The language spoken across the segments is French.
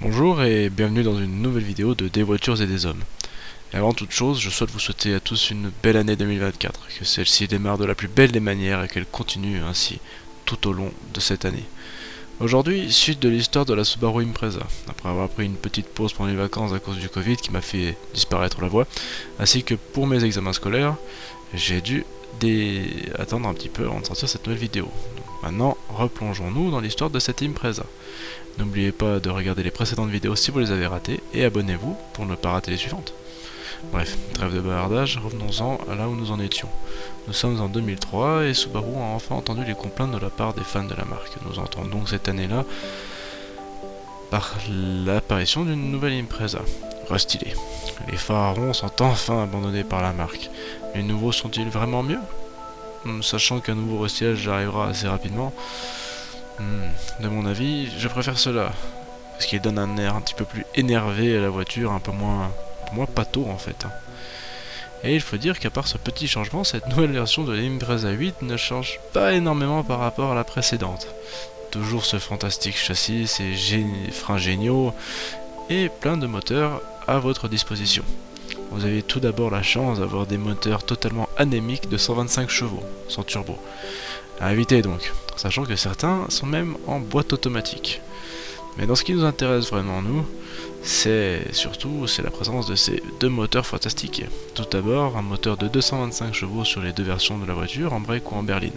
Bonjour et bienvenue dans une nouvelle vidéo de Des voitures et des hommes. Et avant toute chose, je souhaite vous souhaiter à tous une belle année 2024, que celle-ci démarre de la plus belle des manières et qu'elle continue ainsi tout au long de cette année. Aujourd'hui, suite de l'histoire de la Subaru Impreza, après avoir pris une petite pause pendant les vacances à cause du Covid qui m'a fait disparaître la voix, ainsi que pour mes examens scolaires, j'ai dû attendre un petit peu avant de sortir cette nouvelle vidéo. Donc maintenant, replongeons-nous dans l'histoire de cette Impreza. N'oubliez pas de regarder les précédentes vidéos si vous les avez ratées et abonnez-vous pour ne pas rater les suivantes. Bref, trêve de bavardage, revenons-en à là où nous en étions. Nous sommes en 2003 et Subaru a enfin entendu les complaintes de la part des fans de la marque. Nous entrons donc cette année-là par l'apparition d'une nouvelle Impreza, restylée. Les phares sont enfin abandonnés par la marque. Les nouveaux sont-ils vraiment mieux? Sachant qu'un nouveau restylage arrivera assez rapidement, de mon avis, je préfère cela, parce qu'il donne un air un petit peu plus énervé à la voiture, un peu moins pâteau en fait. Et il faut dire qu'à part ce petit changement, cette nouvelle version de l'Impreza 8 ne change pas énormément par rapport à la précédente. Toujours ce fantastique châssis, ces freins géniaux et plein de moteurs à votre disposition. Vous avez tout d'abord la chance d'avoir des moteurs totalement anémiques de 125 chevaux, sans turbo. À éviter donc, sachant que certains sont même en boîte automatique. Mais dans ce qui nous intéresse vraiment nous, c'est la présence de ces deux moteurs fantastiques. Tout d'abord, un moteur de 225 chevaux sur les deux versions de la voiture, en break ou en berline.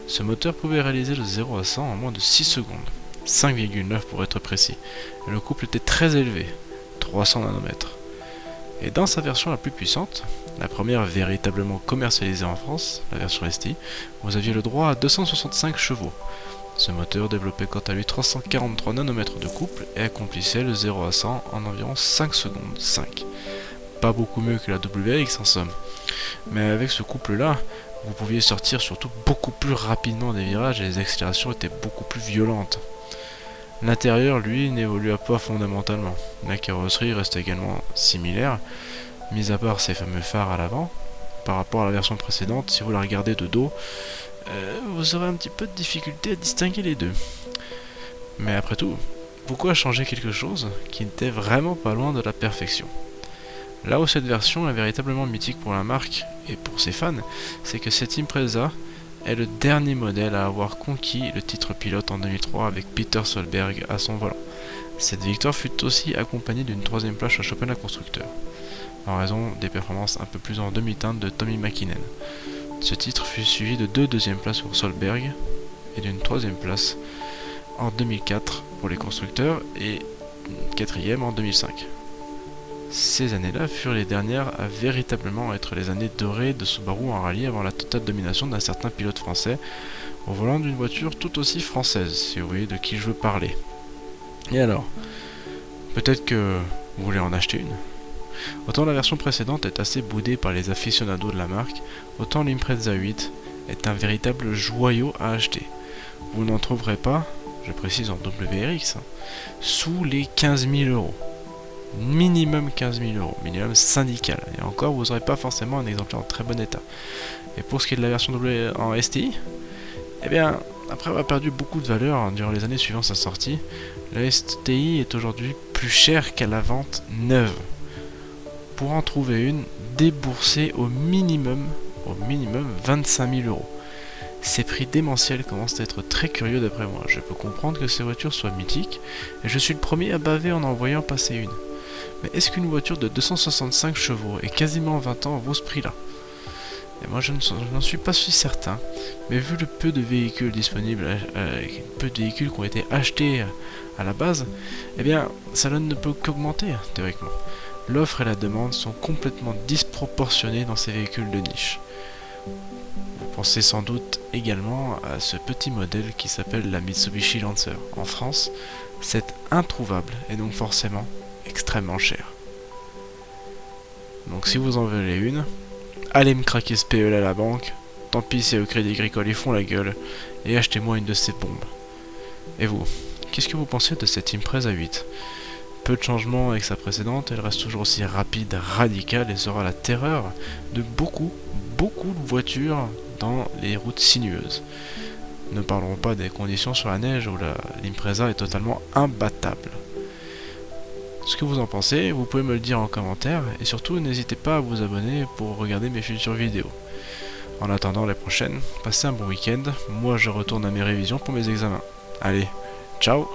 Ce moteur pouvait réaliser le 0 à 100 en moins de 6 secondes, 5,9 pour être précis, et le couple était très élevé, 300 nanomètres. Et dans sa version la plus puissante, la première véritablement commercialisée en France, la version STI, vous aviez le droit à 265 chevaux. Ce moteur développait quant à lui 343 nanomètres de couple et accomplissait le 0 à 100 en environ 5 secondes 5. Pas beaucoup mieux que la WRX en somme. Mais avec ce couple-là, vous pouviez sortir surtout beaucoup plus rapidement des virages et les accélérations étaient beaucoup plus violentes. L'intérieur, lui, n'évolua pas fondamentalement. La carrosserie reste également similaire, mis à part ces fameux phares à l'avant. Par rapport à la version précédente, si vous la regardez de dos, vous aurez un petit peu de difficulté à distinguer les deux. Mais après tout, pourquoi changer quelque chose qui n'était vraiment pas loin de la perfection? Là où cette version est véritablement mythique pour la marque et pour ses fans, c'est que cette Impreza est le dernier modèle à avoir conquis le titre pilote en 2003 avec Peter Solberg à son volant. Cette victoire fut aussi accompagnée d'une troisième place au championnat constructeur, en raison des performances un peu plus en demi-teinte de Tommy Mäkinen. Ce titre fut suivi de deux deuxièmes places pour Solberg et d'une troisième place en 2004 pour les constructeurs et une quatrième en 2005. Ces années-là furent les dernières à véritablement être les années dorées de Subaru en rallye avant la totale domination d'un certain pilote français au volant d'une voiture tout aussi française, si vous voyez de qui je veux parler. Et alors, peut-être que vous voulez en acheter une? Autant la version précédente est assez boudée par les aficionados de la marque, autant l'Impreza 8 est un véritable joyau à acheter. Vous n'en trouverez pas, je précise en WRX, sous les 15 000 euros. Minimum 15 000 euros, minimum syndical. Et encore, vous n'aurez pas forcément un exemplaire en très bon état. Et pour ce qui est de la version en STI, eh bien, après avoir perdu beaucoup de valeur durant les années suivant sa sortie, la STI est aujourd'hui plus chère qu'à la vente neuve. Pour en trouver une, déboursez au minimum 25 000 euros. Ces prix démentiels commencent à être très curieux d'après moi. Je peux comprendre que ces voitures soient mythiques, et je suis le premier à baver en voyant passer une. Mais est-ce qu'une voiture de 265 chevaux et quasiment 20 ans vaut ce prix-là? Et moi je n'en suis pas si certain, mais vu le peu de véhicules disponibles, peu de véhicules qui ont été achetés à la base, eh bien ça ne peut qu'augmenter théoriquement. L'offre et la demande sont complètement disproportionnées dans ces véhicules de niche. Vous pensez sans doute également à ce petit modèle qui s'appelle la Mitsubishi Lancer. En France, c'est introuvable et donc forcément extrêmement cher. Donc si vous en voulez une, allez me craquer ce PEL à la banque, tant pis si au Crédit Agricole ils font la gueule, et achetez-moi une de ces bombes. Et vous, qu'est-ce que vous pensez de cette Impreza 8? Peu de changements avec sa précédente, elle reste toujours aussi rapide, radicale et sera la terreur de beaucoup de voitures dans les routes sinueuses. Ne parlons pas des conditions sur la neige où l'Impreza est totalement imbattable. ce que vous en pensez, vous pouvez me le dire en commentaire, et surtout n'hésitez pas à vous abonner pour regarder mes futures vidéos. En attendant les prochaines, passez un bon week-end, moi je retourne à mes révisions pour mes examens. Allez, ciao!